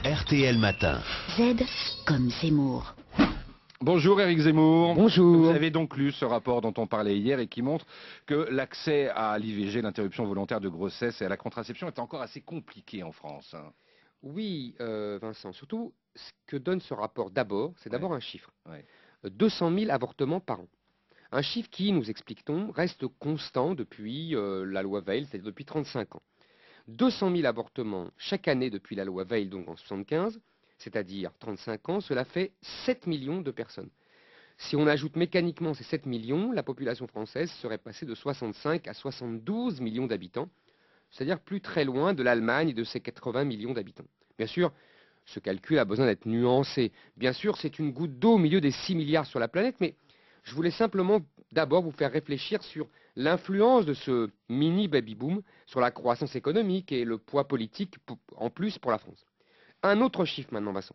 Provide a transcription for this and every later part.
RTL Matin. Z comme Zemmour. Bonjour Éric Zemmour. Bonjour. Vous avez donc lu ce rapport dont on parlait hier et qui montre que l'accès à l'IVG, l'interruption volontaire de grossesse et à la contraception est encore assez compliqué en France. Oui, Vincent, surtout ce que donne ce rapport d'abord, c'est d'abord un chiffre. Ouais. 200 000 avortements par an. Un chiffre qui, nous explique-t-on, reste constant depuis la loi Veil, c'est-à-dire depuis 35 ans. 200 000 avortements chaque année depuis la loi Veil, donc en 75, c'est-à-dire 35 ans, cela fait 7 millions de personnes. Si on ajoute mécaniquement ces 7 millions, la population française serait passée de 65 à 72 millions d'habitants, c'est-à-dire plus très loin de l'Allemagne et de ses 80 millions d'habitants. Bien sûr, ce calcul a besoin d'être nuancé. Bien sûr, c'est une goutte d'eau au milieu des 6 milliards sur la planète, mais je voulais simplement d'abord vous faire réfléchir sur l'influence de ce mini baby-boom sur la croissance économique et le poids politique en plus pour la France. Un autre chiffre maintenant, Vincent.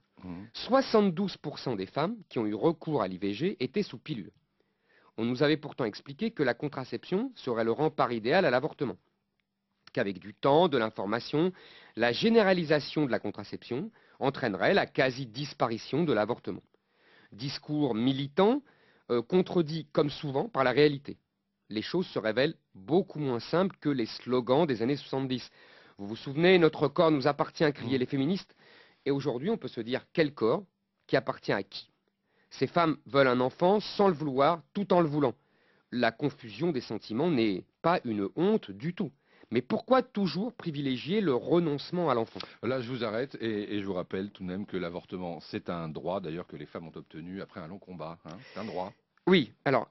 72% des femmes qui ont eu recours à l'IVG étaient sous pilule. On nous avait pourtant expliqué que la contraception serait le rempart idéal à l'avortement. Qu'avec du temps, de l'information, la généralisation de la contraception entraînerait la quasi-disparition de l'avortement. Discours militant, contredit comme souvent par la réalité. Les choses se révèlent beaucoup moins simples que les slogans des années 70. Vous vous souvenez, notre corps nous appartient, criaient les féministes. Et aujourd'hui, on peut se dire quel corps qui appartient à qui. Ces femmes veulent un enfant sans le vouloir, tout en le voulant. La confusion des sentiments n'est pas une honte du tout. Mais pourquoi toujours privilégier le renoncement à l'enfant? Là, je vous arrête et je vous rappelle tout de même que l'avortement, c'est un droit, d'ailleurs, que les femmes ont obtenu après un long combat. C'est un droit. Oui, alors,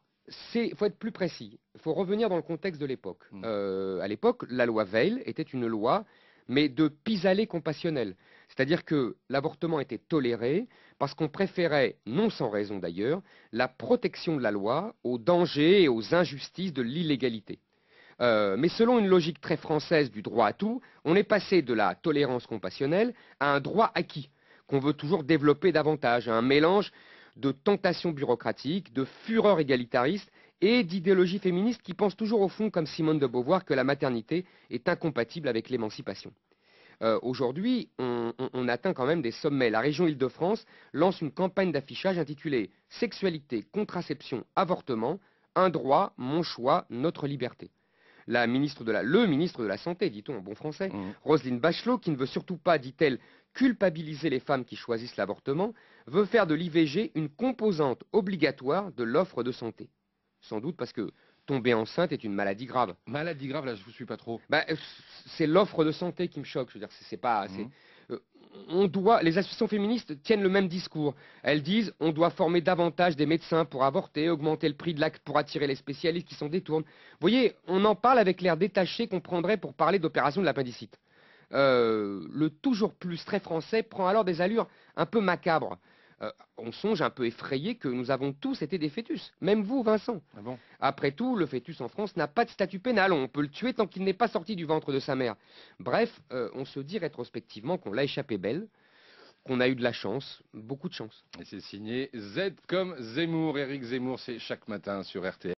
il faut être plus précis. Il faut revenir dans le contexte de l'époque. À l'époque, la loi Veil était une loi, mais de pis-aller compassionnel. C'est-à-dire que l'avortement était toléré parce qu'on préférait, non sans raison d'ailleurs, la protection de la loi aux dangers et aux injustices de l'illégalité. Mais selon une logique très française du droit à tout, on est passé de la tolérance compassionnelle à un droit acquis, qu'on veut toujours développer davantage, à un mélange de tentation bureaucratique, de fureur égalitariste et d'idéologie féministe qui pense toujours au fond, comme Simone de Beauvoir, que la maternité est incompatible avec l'émancipation. Aujourd'hui, on atteint quand même des sommets. La région Île-de-France lance une campagne d'affichage intitulée « Sexualité, contraception, avortement, un droit, mon choix, notre liberté ». Le ministre de la Santé, dit-on en bon français, Roselyne Bachelot, qui ne veut surtout pas, dit-elle, culpabiliser les femmes qui choisissent l'avortement, veut faire de l'IVG une composante obligatoire de l'offre de santé. Sans doute parce que tomber enceinte est une maladie grave. Maladie grave, là, je vous suis pas trop. C'est l'offre de santé qui me choque. Je veux dire, c'est pas. Les associations féministes tiennent le même discours. Elles disent on doit former davantage des médecins pour avorter, augmenter le prix de l'acte pour attirer les spécialistes qui s'en détournent. Vous voyez, on en parle avec l'air détaché qu'on prendrait pour parler d'opération de l'appendicite. Le toujours plus très français prend alors des allures un peu macabres. On songe un peu effrayé que nous avons tous été des fœtus, même vous, Vincent. Ah bon? Après tout, le fœtus en France n'a pas de statut pénal, on peut le tuer tant qu'il n'est pas sorti du ventre de sa mère. Bref, on se dit rétrospectivement qu'on l'a échappé belle, qu'on a eu de la chance, beaucoup de chance. Et c'est signé Z comme Zemmour. Éric Zemmour, c'est chaque matin sur RTL.